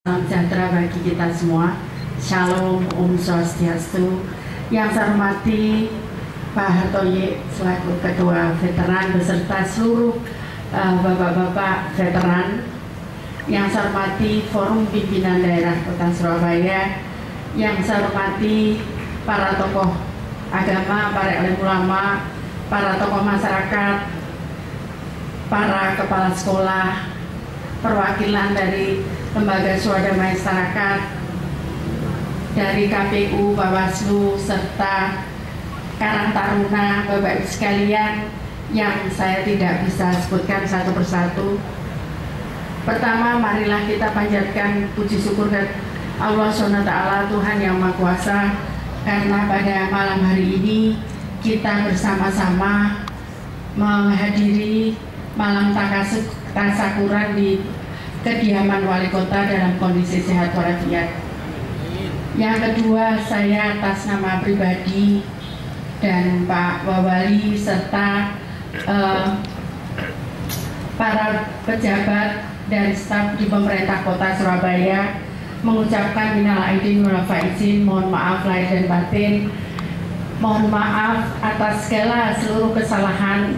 Salam sejahtera bagi kita semua. Shalom, Om Swastiastu. Yang saya hormati Pak Hartoye selaku Ketua Veteran beserta seluruh bapak-bapak veteran. Yang saya hormati Forum Pimpinan Daerah Kota Surabaya. Yang saya hormati para tokoh agama, para alim ulama, para tokoh masyarakat, para kepala sekolah, perwakilan dari lembaga swadaya masyarakat, dari KPU, Bawaslu, serta Karang Taruna, Bapak Ibu sekalian yang saya tidak bisa sebutkan satu persatu. Pertama, marilah kita panjatkan puji syukur ke Allah SWT, Tuhan yang Maha Kuasa, karena pada malam hari ini kita bersama-sama menghadiri malam tasyakuran di kediaman wali kota dalam kondisi sehat walafiat. Yang kedua, saya atas nama pribadi dan Pak Wawali serta para pejabat dan staf di pemerintah kota Surabaya mengucapkan minal aidin wal faizin, mohon maaf lahir dan batin, mohon maaf atas segala seluruh kesalahan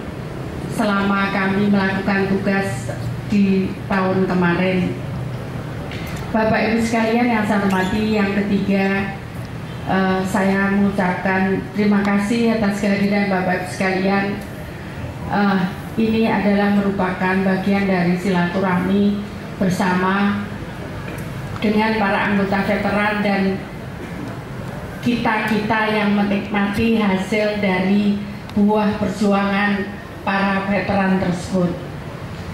selama kami melakukan tugas di tahun kemarin. Bapak Ibu sekalian yang saya hormati, yang ketiga saya mengucapkan terima kasih atas kehadiran Bapak Ibu sekalian. Ini adalah merupakan bagian dari silaturahmi bersama dengan para anggota veteran dan kita-kita yang menikmati hasil dari buah perjuangan para veteran tersebut.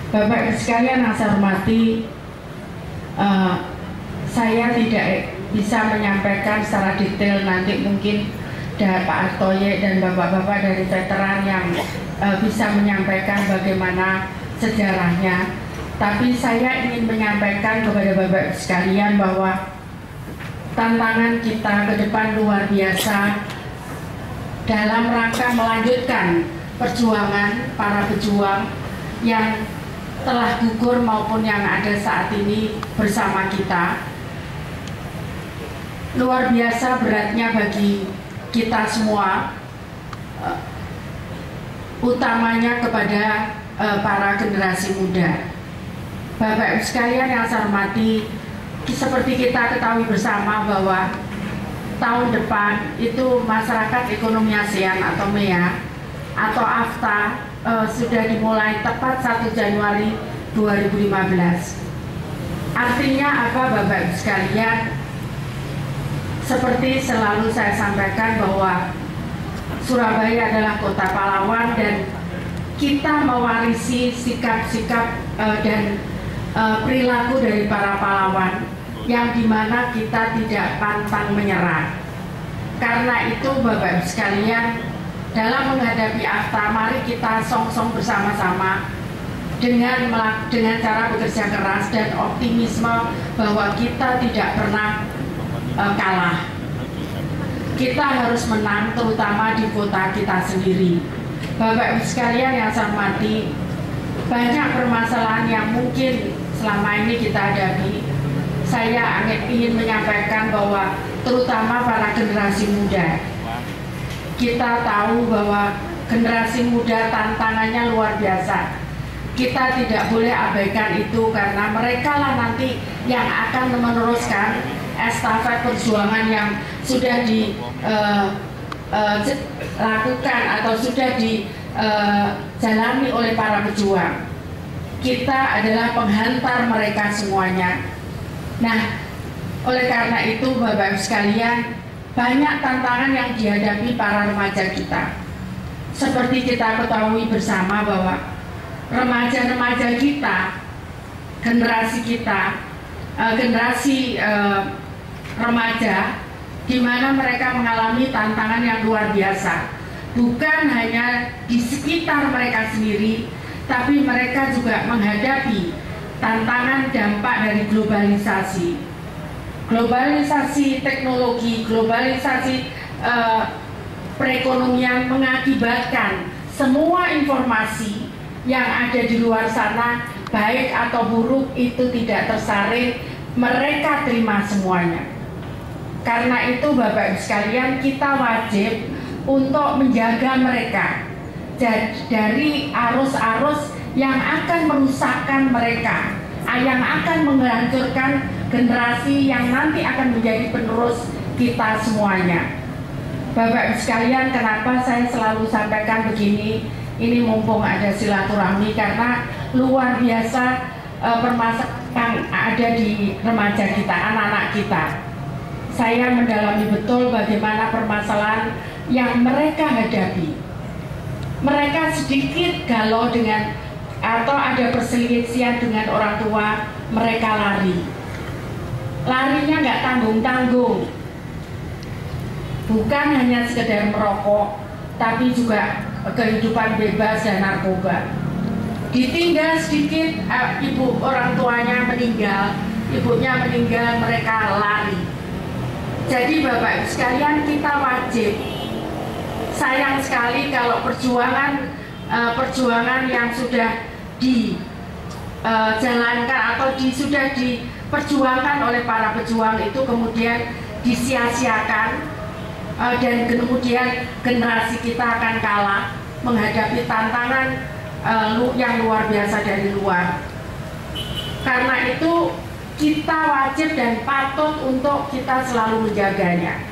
Bapak Ibu sekalian yang saya hormati, saya tidak bisa menyampaikan secara detail, nanti mungkin Pak Hartoye dan bapak-bapak dari veteran yang bisa menyampaikan bagaimana sejarahnya. Tapi saya ingin menyampaikan kepada Bapak Ibu sekalian bahwa tantangan kita ke depan luar biasa dalam rangka melanjutkan perjuangan para pejuang yang telah gugur maupun yang ada saat ini bersama kita. Luar biasa beratnya bagi kita semua, utamanya kepada para generasi muda. Bapak Ibu sekalian yang saya hormati, seperti kita ketahui bersama bahwa tahun depan itu masyarakat ekonomi ASEAN atau MEA atau AFTA sudah dimulai tepat 1 Januari 2015. Artinya apa Bapak Ibu sekalian? Seperti selalu saya sampaikan bahwa Surabaya adalah kota pahlawan dan kita mewarisi sikap-sikap dan perilaku dari para pahlawan yang dimana kita tidak pantang menyerah. Karena itu Bapak Ibu sekalian, dalam menghadapi AFTA, mari kita song-song bersama-sama dengan cara bekerja keras dan optimisme bahwa kita tidak pernah kalah. Kita harus menang, terutama di kota kita sendiri. Bapak Ibu sekalian yang saya hormati, banyak permasalahan yang mungkin selama ini kita hadapi. Saya ingin menyampaikan bahwa terutama para generasi muda, kita tahu bahwa generasi muda tantangannya luar biasa. Kita tidak boleh abaikan itu karena mereka lah nanti yang akan meneruskan estafet perjuangan yang sudah dilakukan atau sudah dijalani oleh para pejuang. Kita adalah penghantar mereka semuanya. Nah, oleh karena itu Bapak Ibu sekalian, banyak tantangan yang dihadapi para remaja kita. Seperti kita ketahui bersama bahwa remaja-remaja kita, generasi kita, generasi remaja, di mana mereka mengalami tantangan yang luar biasa. Bukan hanya di sekitar mereka sendiri, tapi mereka juga menghadapi tantangan dampak dari globalisasi. Globalisasi teknologi, globalisasi perekonomian mengakibatkan semua informasi yang ada di luar sana, baik atau buruk, itu tidak tersaring mereka terima semuanya. Karena itu Bapak Ibu sekalian, kita wajib untuk menjaga mereka dari arus-arus yang akan merusakkan mereka, yang akan menghancurkan generasi yang nanti akan menjadi penerus kita semuanya. Bapak Ibu sekalian, kenapa saya selalu sampaikan begini? Ini mumpung ada silaturahmi, karena luar biasa permasalahan yang ada di remaja kita, anak-anak kita. Saya mendalami betul bagaimana permasalahan yang mereka hadapi. Mereka sedikit galau dengan atau ada perselisihan dengan orang tua, mereka lari. Larinya nggak tanggung-tanggung. Bukan hanya sekedar merokok, tapi juga kehidupan bebas dan narkoba. Ditinggal sedikit, ibu orang tuanya meninggal, ibunya meninggal, mereka lari. Jadi Bapak Ibu sekalian, kita wajib. Sayang sekali kalau perjuangan yang sudah dijalankan atau sudah diperjuangkan oleh para pejuang itu kemudian disia-siakan, dan kemudian generasi kita akan kalah menghadapi tantangan yang luar biasa dari luar. Karena itu kita wajib dan patut untuk kita selalu menjaganya.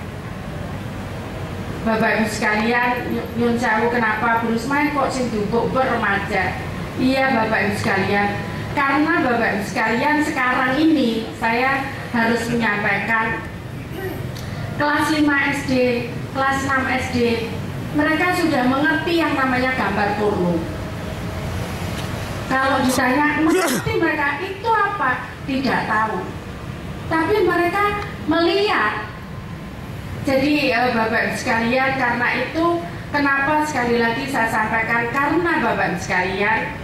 Bapak Ibu sekalian, nyun sewu, kenapa Bu Risma kok sing dubuk berremaja? Iya Bapak Ibu sekalian, karena Bapak Ibu sekalian sekarang ini saya harus menyampaikan kelas 5 SD, kelas 6 SD, mereka sudah mengerti yang namanya gambar porno. Kalau ditanya mengerti mereka itu apa? Tidak tahu. Tapi mereka melihat. Jadi Bapak Ibu sekalian, karena itu kenapa sekali lagi saya sampaikan, karena Bapak Ibu sekalian,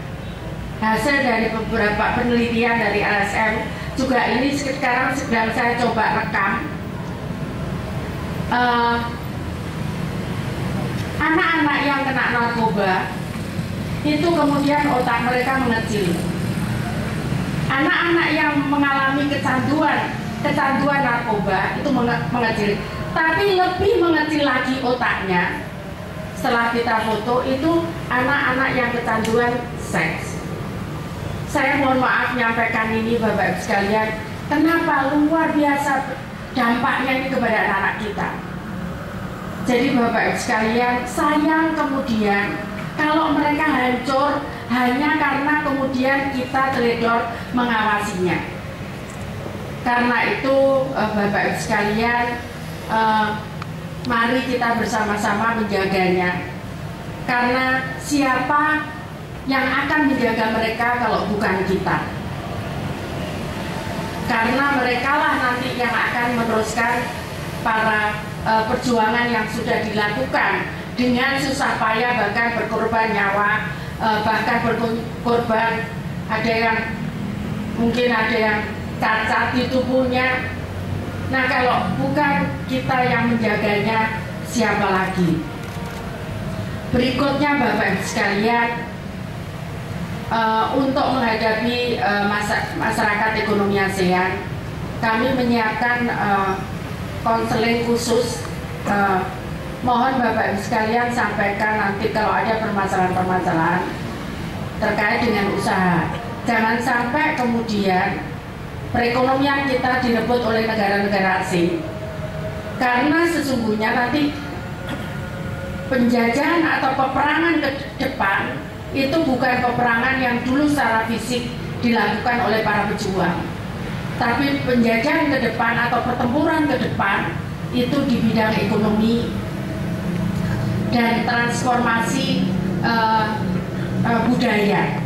hasil dari beberapa penelitian dari LSM juga ini sekarang sedang saya coba rekam. Anak-anak yang kena narkoba itu kemudian otak mereka mengecil. Anak-anak yang mengalami kecanduan narkoba itu mengecil, tapi lebih mengecil lagi otaknya setelah kita foto itu anak-anak yang kecanduan seks. Saya mohon maaf menyampaikan ini Bapak Ibu sekalian, kenapa luar biasa dampaknya ini kepada anak-anak kita. Jadi Bapak Ibu sekalian, sayang kemudian kalau mereka hancur hanya karena kemudian kita teledor mengawasinya. Karena itu Bapak Ibu sekalian, mari kita bersama-sama menjaganya. Karena siapa yang akan menjaga mereka kalau bukan kita? Karena merekalah nanti yang akan meneruskan para perjuangan yang sudah dilakukan dengan susah payah, bahkan berkorban nyawa, bahkan berkorban ada yang mungkin ada yang cacat di tubuhnya. Nah, kalau bukan kita yang menjaganya, siapa lagi? Berikutnya Bapak Ibu sekalian, untuk menghadapi masyarakat ekonomi ASEAN, kami menyiapkan konseling khusus. Mohon Bapak Ibu sekalian sampaikan nanti kalau ada permasalahan-permasalahan terkait dengan usaha. Jangan sampai kemudian perekonomian kita direbut oleh negara-negara asing. Karena sesungguhnya nanti penjajahan atau peperangan ke depan itu bukan peperangan yang dulu secara fisik dilakukan oleh para pejuang, tapi penjajahan ke depan atau pertempuran ke depan itu di bidang ekonomi dan transformasi budaya.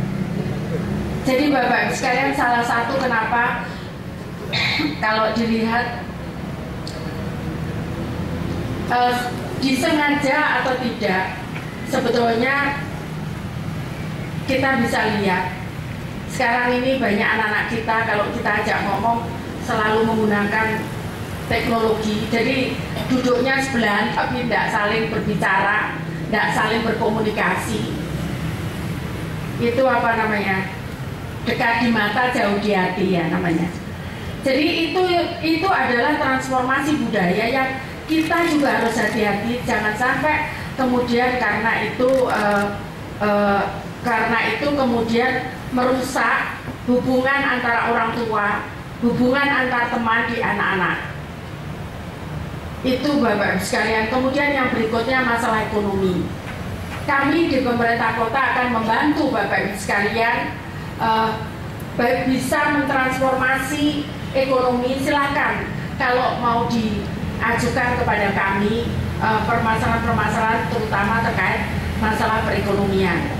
Jadi Bapak Ibu sekalian, salah satu kenapa kalau dilihat disengaja atau tidak, sebetulnya kita bisa lihat sekarang ini banyak anak-anak kita kalau kita ajak ngomong selalu menggunakan teknologi. Jadi duduknya sebelahan tapi tidak saling berbicara, tidak saling berkomunikasi. Itu apa namanya? Dekat di mata, jauh di hati ya namanya. Jadi itu adalah transformasi budaya yang kita juga harus hati-hati, jangan sampai kemudian karena itu kemudian merusak hubungan antara orang tua, hubungan antar teman di anak-anak. Itu Bapak Ibu sekalian. Kemudian yang berikutnya masalah ekonomi. Kami di pemerintah kota akan membantu Bapak Ibu sekalian bisa mentransformasi ekonomi. Silakan kalau mau diajukan kepada kami permasalahan-permasalahan terutama terkait masalah perekonomian.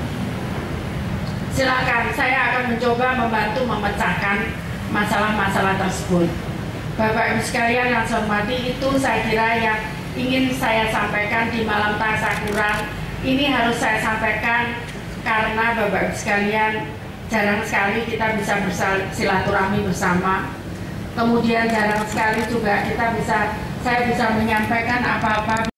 Silakan, saya akan mencoba membantu memecahkan masalah-masalah tersebut. Bapak Ibu sekalian yang saya hormati, itu saya kira yang ingin saya sampaikan di malam tasyakuran. Ini harus saya sampaikan karena Bapak Ibu sekalian, jarang sekali kita bisa bersilaturahmi bersama. Kemudian jarang sekali juga saya bisa menyampaikan apa-apa